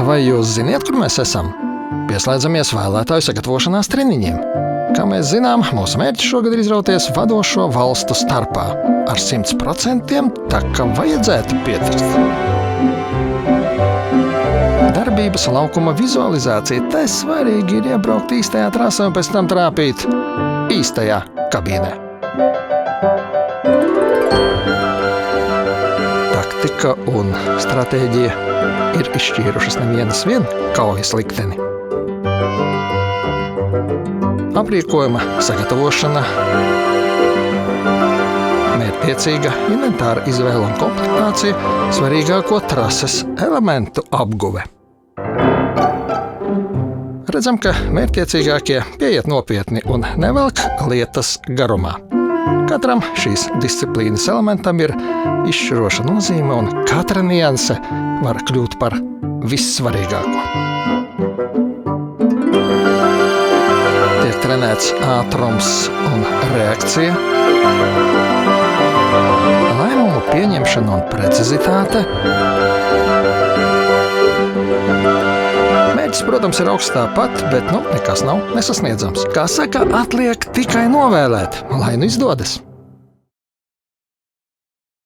vai jūs ziniet, kur mēs esam? Pieslēdzamies vēlētāju sagatavošanās treniņiem. Kā mēs zinām, mūsu mērķis šogad ir izrauties vadošo valstu starpā. Ar 100% tā kā vajadzētu pietrist. Darbības laukuma vizualizācija. Tā svarīgi ir iebraukt īstajā trasē un pēc tam trāpīt īstajā kabīnē. Taktika un stratēģija ir izšķīrušas nevienas kaujas likteni. Aprīkojuma sagatavošana, mērķtiecīga inventāra izvēle un komplektācija, svarīgāko trases elementu apguve. Redzam, ka mērķtiecīgākie pieiet nopietni un nevelk lietas garumā. Katram šīs disciplīnas elementam ir izšķiroša nozīme, un katra nianse var kļūt par vissvarīgāko. Tiek trenēts ātrums un reakcija, lēmumu pieņemšana un precizitāte. Mērķis, protams, ir augsts tāpat, bet nekas nav nesasniedzams. Kā saka, atliek tikai novēlēt, lai izdodas.